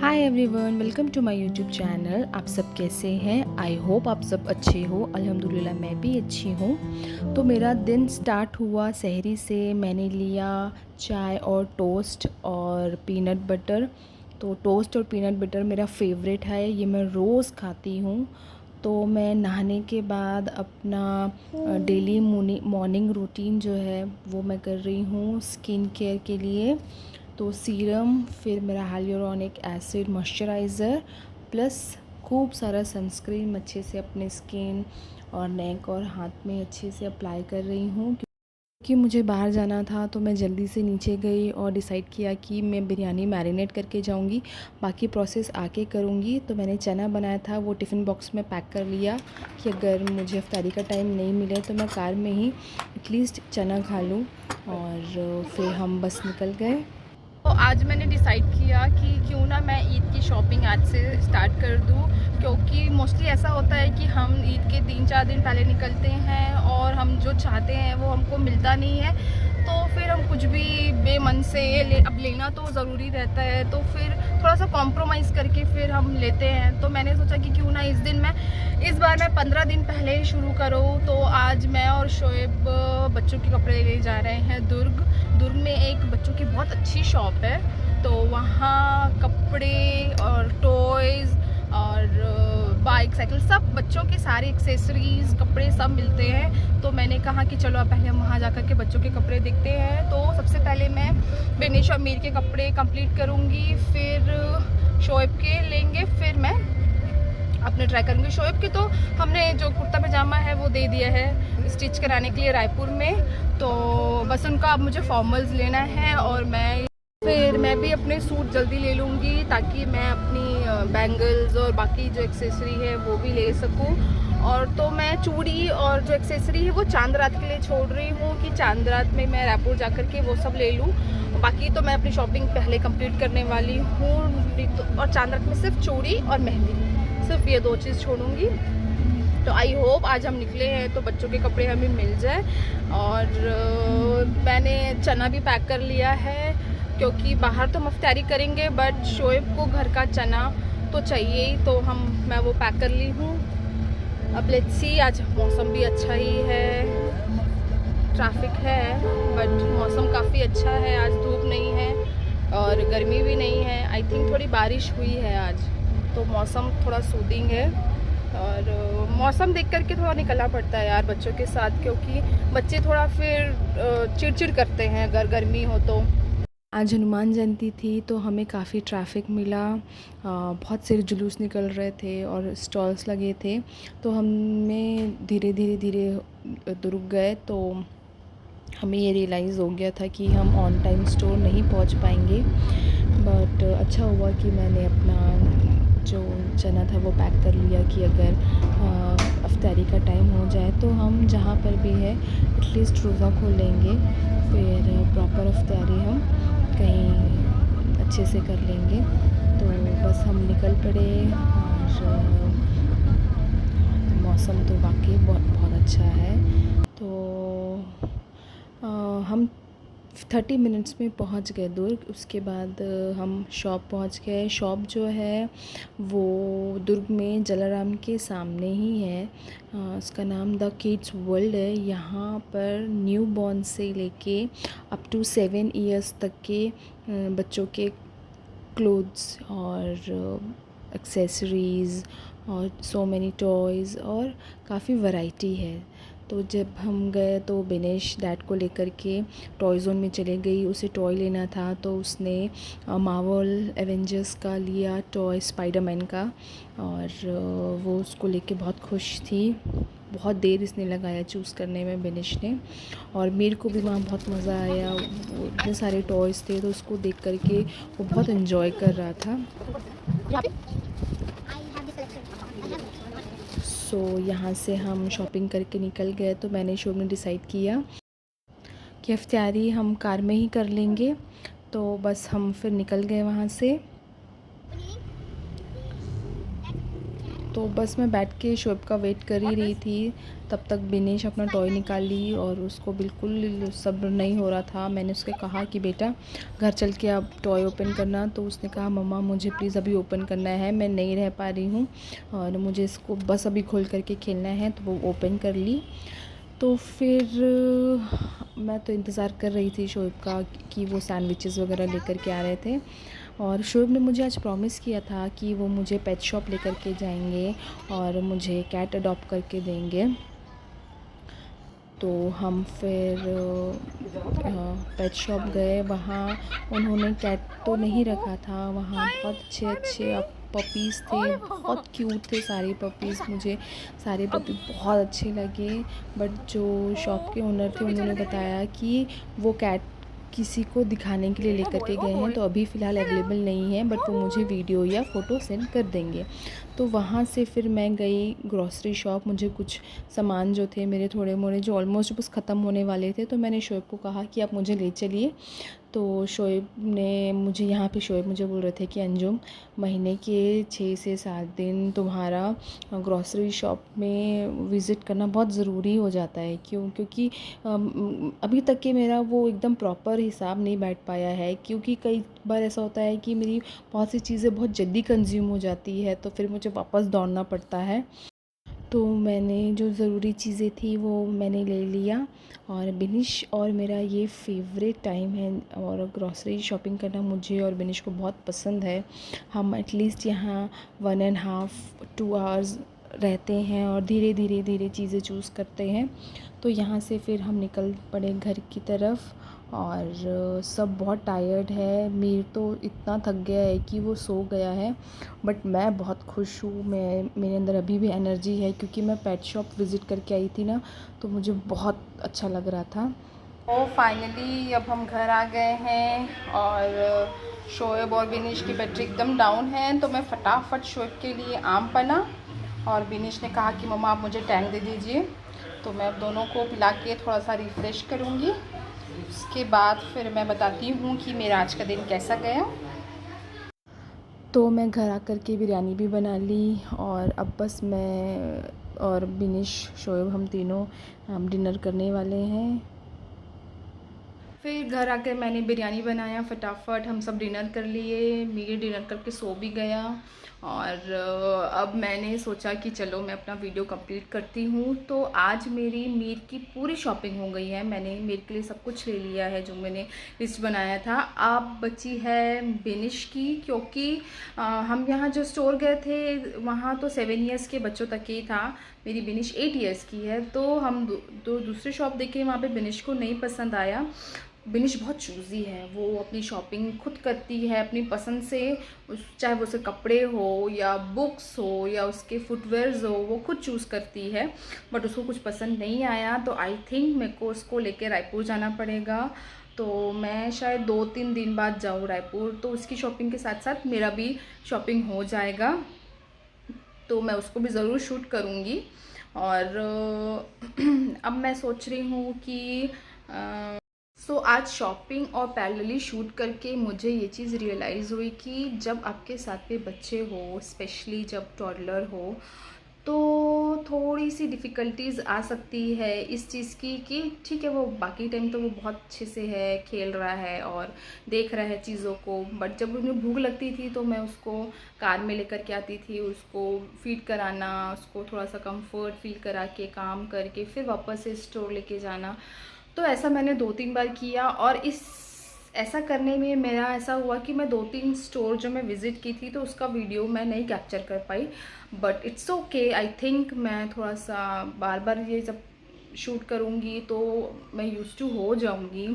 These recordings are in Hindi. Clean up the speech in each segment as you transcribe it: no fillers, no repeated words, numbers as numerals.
Hi everyone, welcome to my YouTube channel. आप सब कैसे हैं? आई होप आप सब अच्छे हो। अल्हम्दुलिल्लाह मैं भी अच्छी हूँ। तो मेरा दिन स्टार्ट हुआ सहरी से। मैंने लिया चाय और टोस्ट और पीनट बटर। तो टोस्ट और पीनट बटर मेरा फेवरेट है, ये मैं रोज़ खाती हूँ। तो मैं नहाने के बाद अपना डेली मॉर्निंग रूटीन जो है वो मैं कर रही हूँ स्किन केयर के लिए। तो सीरम, फिर मेरा हाइलुरोनिक एसिड मॉइस्चराइज़र, प्लस खूब सारा सनस्क्रीन अच्छे से अपने स्किन और नेक और हाथ में अच्छे से अप्लाई कर रही हूँ। क्योंकि मुझे बाहर जाना था तो मैं जल्दी से नीचे गई और डिसाइड किया कि मैं बिरयानी मैरिनेट करके जाऊंगी, बाकी प्रोसेस आके करूंगी। तो मैंने चना बनाया था, वो टिफ़िन बॉक्स में पैक कर लिया कि अगर मुझे इफ्तारी का टाइम नहीं मिले तो मैं कार में ही एटलीस्ट चना खा लूँ। और फिर हम बस निकल गए। तो आज मैंने डिसाइड किया कि क्यों ना मैं ईद की शॉपिंग आज से स्टार्ट कर दूं, क्योंकि मोस्टली ऐसा होता है कि हम ईद के 3-4 दिन पहले निकलते हैं और हम जो चाहते हैं वो हमको मिलता नहीं है। तो फिर हम कुछ भी बेमन से अब लेना तो ज़रूरी रहता है, तो फिर थोड़ा सा कॉम्प्रोमाइज़ करके फिर हम लेते हैं। तो मैंने सोचा कि क्यों ना इस बार मैं 15 दिन पहले ही शुरू करूँ। तो आज मैं और शोएब बच्चों के कपड़े ले जा रहे हैं दुर्ग में एक बच्चों की बहुत अच्छी शॉप है। तो वहाँ कपड़े और टॉयज़ और बाइक साइकिल सब बच्चों के सारे एक्सेसरीज़ कपड़े सब मिलते हैं। तो मैंने कहा कि चलो अब पहले हम वहाँ जाकर के बच्चों के कपड़े देखते हैं। तो सबसे पहले मैं बेनिश और मीर के कपड़े कंप्लीट करूँगी, फिर शोएब के लेंगे, फिर मैं अपने ट्राई करूँगी। शोएब के तो हमने जो कुर्ता पजामा है वो दे दिया है स्टिच कराने के लिए रायपुर में। तो बस उनका अब मुझे फॉर्मल्स लेना है और मैं भी अपने सूट जल्दी ले लूँगी ताकि मैं अपनी बैंगल्स और बाकी जो एक्सेसरी है वो भी ले सकूँ। और तो मैं चूड़ी और जो एक्सेसरी है वो चांद रात के लिए छोड़ रही हूँ कि चांद रात में मैं रायपुर जा कर के वो सब ले लूँ। बाकी तो मैं अपनी शॉपिंग पहले कंप्लीट करने वाली हूँ। और चांद रात में सिर्फ चूड़ी और मेहंदी, सिर्फ ये 2 चीज़ छोड़ूंगी। तो आई होप आज हम निकले हैं तो बच्चों के कपड़े हमें मिल जाए। और मैंने चना भी पैक कर लिया है, क्योंकि बाहर तो मफ्तारी करेंगे बट शोएब को घर का चना तो चाहिए ही। तो मैं वो पैक कर ली हूँ। अब लेट्स सी, आज मौसम भी अच्छा ही है, ट्रैफिक है बट मौसम काफ़ी अच्छा है। आज धूप नहीं है और गर्मी भी नहीं है। आई थिंक थोड़ी बारिश हुई है आज, तो मौसम थोड़ा सूदिंग है। और मौसम देख करके थोड़ा निकलना पड़ता है यार बच्चों के साथ, क्योंकि बच्चे थोड़ा फिर चिड़चिड़ करते हैं अगर गर्मी हो तो। आज हनुमान जयंती थी तो हमें काफ़ी ट्रैफिक मिला। बहुत से जुलूस निकल रहे थे और स्टॉल्स लगे थे। तो हमें धीरे रुक गए। तो हमें ये रियलाइज़ हो गया था कि हम ऑन टाइम स्टोर नहीं पहुंच पाएंगे। बट अच्छा हुआ कि मैंने अपना जो चना था वो पैक कर लिया कि अगर अफ्तारी का टाइम हो जाए तो हम जहाँ पर भी है एटलीस्ट रोज़ा खोल लेंगे, फिर प्रॉपर अफ्तारी हम कहीं अच्छे से कर लेंगे। तो बस हम निकल पड़े और मौसम तो वाकई बहुत अच्छा है। तो हम 30 मिनट्स में पहुंच गए दुर्ग। उसके बाद हम शॉप पहुंच गए। शॉप जो है वो दुर्ग में जलाराम के सामने ही है। उसका नाम द किड्स वर्ल्ड है। यहाँ पर न्यू बॉर्न से लेके अप टू 7 इयर्स तक के बच्चों के क्लोथ्स और एक्सेसरीज़ और सो मैनी टॉयज़ और काफ़ी वैरायटी है। तो जब हम गए तो बिनेश डैड को लेकर के टॉय जोन में चले गई। उसे टॉय लेना था तो उसने मार्वल एवेंजर्स का लिया टॉय, स्पाइडरमैन का। और वो उसको लेके बहुत खुश थी। बहुत देर इसने लगाया चूज़ करने में बिनेश ने। और मेरे को भी वहाँ बहुत मज़ा आया। वो इतने सारे टॉयज़ थे तो उसको देख कर के वो बहुत इन्जॉय कर रहा था। सो यहाँ से हम शॉपिंग करके निकल गए। तो मैंने शो में डिसाइड किया कि इफ्तारी हम कार में ही कर लेंगे। तो बस हम फिर निकल गए वहाँ से। तो बस मैं बैठ के शोएब का वेट कर ही रही थी। तब तक बिनेश अपना टॉय निकाल ली और उसको बिल्कुल सब्र नहीं हो रहा था। मैंने उसके कहा कि बेटा घर चल के अब टॉय ओपन करना, तो उसने कहा मम्मा मुझे प्लीज़ अभी ओपन करना है, मैं नहीं रह पा रही हूँ और मुझे इसको बस अभी खोल करके खेलना है। तो वो ओपन कर ली। तो फिर मैं तो इंतज़ार कर रही थी शोएब का कि वो सैंडविचेस वगैरह लेकर के आ रहे थे। और शोएब ने मुझे आज प्रॉमिस किया था कि वो मुझे पेट शॉप लेकर के जाएंगे और मुझे कैट अडॉप्ट करके देंगे। तो हम फिर पेट शॉप गए। वहाँ उन्होंने कैट तो नहीं रखा था, वहाँ बहुत अच्छे अच्छे पपीज़ थे, बहुत क्यूट थे सारे पपीज़। मुझे सारे पपी बहुत अच्छे लगे। बट जो शॉप के ओनर थे उन्होंने बताया कि वो कैट किसी को दिखाने के लिए लेकर के गए हैं, तो अभी फ़िलहाल अवेलेबल नहीं है, बट वो मुझे वीडियो या फ़ोटो सेंड कर देंगे। तो वहाँ से फिर मैं गई ग्रॉसरी शॉप। मुझे कुछ सामान जो थे मेरे थोड़े मोड़े जो ऑलमोस्ट बस ख़त्म होने वाले थे, तो मैंने शोएब को कहा कि आप मुझे ले चलिए। तो शोएब ने मुझे यहाँ पे शोएब मुझे बोल रहे थे कि अंजुम महीने के 6 से 7 दिन तुम्हारा ग्रॉसरी शॉप में विज़िट करना बहुत ज़रूरी हो जाता है। क्योंकि अभी तक के मेरा वो एकदम प्रॉपर हिसाब नहीं बैठ पाया है, क्योंकि कई बार ऐसा होता है कि मेरी बहुत सी चीज़ें बहुत जल्दी कंज्यूम हो जाती है, तो फिर मुझे वापस दौड़ना पड़ता है। तो मैंने जो ज़रूरी चीज़ें थी वो मैंने ले लिया। और बिनिश और मेरा ये फेवरेट टाइम है और ग्रॉसरी शॉपिंग करना मुझे और बिनिश को बहुत पसंद है। हम एटलीस्ट यहाँ 1.5 2 आवर्स रहते हैं और धीरे चीज़ें चूज़ करते हैं। तो यहाँ से फिर हम निकल पड़े घर की तरफ और सब बहुत टायर्ड है। मीर तो इतना थक गया है कि वो सो गया है, बट मैं बहुत खुश हूँ। मैं मेरे अंदर अभी भी एनर्जी है, क्योंकि मैं पेट शॉप विज़िट करके आई थी ना, तो मुझे बहुत अच्छा लग रहा था। तो फाइनली अब हम घर आ गए हैं और शोएब और बिनिश की बैटरी एकदम डाउन है, तो मैं फटाफट शोएब के लिए आम पना और बिनिश ने कहा कि मम्मा आप मुझे टैंक दे दीजिए। तो मैं अब दोनों को पिला के थोड़ा सा रिफ़्रेश करूँगी। उसके बाद फिर मैं बताती हूँ कि मेरा आज का दिन कैसा गया। तो मैं घर आकर के बिरयानी भी बना ली और अब बस मैं और बिनिश शोएब हम तीनों डिनर करने वाले हैं। फिर घर आकर मैंने बिरयानी बनाया, फटाफट हम सब डिनर कर लिए। मीर डिनर करके सो भी गया और अब मैंने सोचा कि चलो मैं अपना वीडियो कंप्लीट करती हूँ। तो आज मेरी मीर की पूरी शॉपिंग हो गई है। मैंने मीर के लिए सब कुछ ले लिया है जो मैंने लिस्ट बनाया था। अब बची है बिनिश की, क्योंकि हम यहाँ जो स्टोर गए थे वहाँ तो 7 ईयर्स के बच्चों तक ही था। मेरी बिनिश 8 ईयर्स की है, तो हम दूसरे शॉप देखे, वहाँ पे बिनिश को नहीं पसंद आया। बिनिश बहुत चूज़ी है, वो अपनी शॉपिंग खुद करती है अपनी पसंद से। चाहे वो उसे कपड़े हो या बुक्स हो या उसके फुटवेयर्स हो, वो खुद चूज़ करती है। बट उसको कुछ पसंद नहीं आया, तो आई थिंक मेरे को उसको लेके रायपुर जाना पड़ेगा। तो मैं शायद 2-3 दिन बाद जाऊँ रायपुर, तो उसकी शॉपिंग के साथ साथ मेरा भी शॉपिंग हो जाएगा। तो मैं उसको भी ज़रूर शूट करूँगी। और अब मैं सोच रही हूँ कि आज शॉपिंग और पैरेलली शूट करके मुझे ये चीज़ रियलाइज़ हुई कि जब आपके साथ में बच्चे हो, स्पेशली जब टॉडलर हो, तो थोड़ी सी डिफ़िकल्टीज़ आ सकती है इस चीज़ की कि ठीक है वो बाकी टाइम तो वो बहुत अच्छे से है, खेल रहा है और देख रहा है चीज़ों को, बट जब उन्हें भूख लगती थी तो मैं उसको कार में लेकर के आती थी, उसको फीड कराना, उसको थोड़ा सा कंफर्ट फील करा के काम करके फिर वापस से स्टोर लेके जाना। तो ऐसा मैंने 2-3 बार किया और ऐसा करने में मेरा ऐसा हुआ कि मैं 2-3 स्टोर जो मैं विज़िट की थी तो उसका वीडियो मैं नहीं कैप्चर कर पाई। But it's okay, I think मैं थोड़ा सा बार बार ये जब शूट करूँगी तो मैं यूज़ टू हो जाऊँगी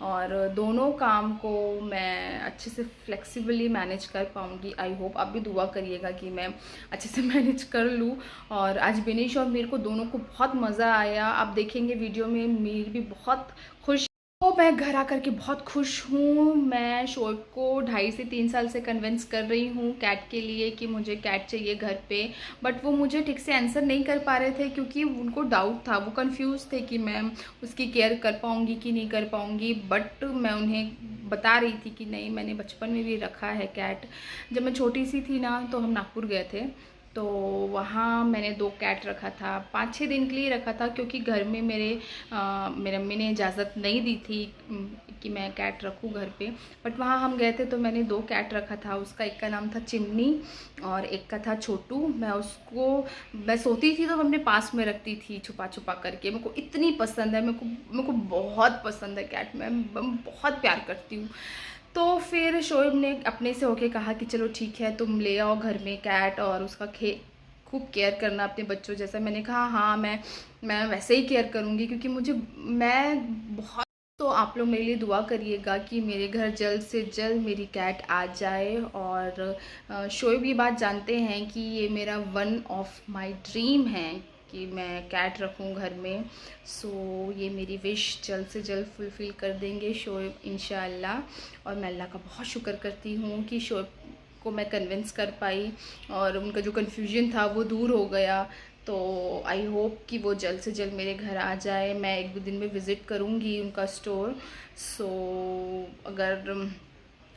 और दोनों काम को मैं अच्छे से फ्लेक्सिबली मैनेज कर पाऊँगी। आई होप आप भी दुआ करिएगा कि मैं अच्छे से मैनेज कर लूँ। और आज बिनिश और मीर को दोनों को बहुत मज़ा आया। आप देखेंगे वीडियो में मीर भी बहुत खुश। तो मैं घर आकर के बहुत खुश हूँ। मैं शोएब को 2.5 से 3 साल से कन्विंस कर रही हूँ कैट के लिए कि मुझे कैट चाहिए घर पे, बट वो मुझे ठीक से आंसर नहीं कर पा रहे थे क्योंकि उनको डाउट था, वो कंफ्यूज थे कि मैं उसकी केयर कर पाऊँगी कि नहीं कर पाऊँगी। बट मैं उन्हें बता रही थी कि नहीं, मैंने बचपन में भी रखा है कैट। जब मैं छोटी सी थी ना तो हम नागपुर गए थे, तो वहाँ मैंने 2 कैट रखा था, 5-6 दिन के लिए रखा था, क्योंकि घर में मेरे अम्मी ने इजाज़त नहीं दी थी कि मैं कैट रखूँ घर पे। बट वहाँ हम गए थे तो मैंने 2 कैट रखा था। उसका एक का नाम था चिमनी और एक का था छोटू। मैं सोती थी तो मैं अपने पास में रखती थी छुपा छुपा करके। मेरे को इतनी पसंद है, मेरे को बहुत पसंद है कैट। मैं बहुत प्यार करती हूँ। तो फिर शोएब ने अपने से होके कहा कि चलो ठीक है, तुम ले आओ घर में कैट और उसका खूब केयर करना अपने बच्चों जैसा। मैंने कहा हाँ, मैं वैसे ही केयर करूँगी, क्योंकि मैं बहुत। तो आप लोग मेरे लिए दुआ करिएगा कि मेरे घर जल्द से जल्द मेरी कैट आ जाए। और शोएब ये बात जानते हैं कि ये मेरा वन ऑफ माय ड्रीम है कि मैं कैट रखूं घर में। सो ये मेरी विश जल्द से जल्द फुलफ़िल कर देंगे शोएब इंशाअल्लाह। और मैं अल्लाह का बहुत शुक्र करती हूँ कि शोएब को मैं कन्विंस कर पाई और उनका जो कन्फ्यूजन था वो दूर हो गया। तो आई होप कि वो जल्द से जल्द मेरे घर आ जाए। मैं 1-2 दिन में विज़िट करूँगी उनका स्टोर। सो अगर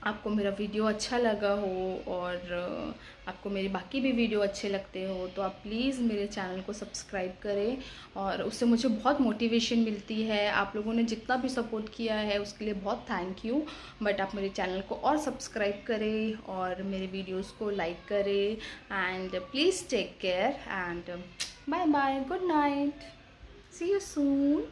आपको मेरा वीडियो अच्छा लगा हो और आपको मेरे बाकी भी वीडियो अच्छे लगते हो तो आप प्लीज़ मेरे चैनल को सब्सक्राइब करें। और उससे मुझे बहुत मोटिवेशन मिलती है। आप लोगों ने जितना भी सपोर्ट किया है उसके लिए बहुत थैंक यू। बट आप मेरे चैनल को और सब्सक्राइब करें और मेरे वीडियोस को लाइक करें। And please take care and bye bye, good night, see you soon.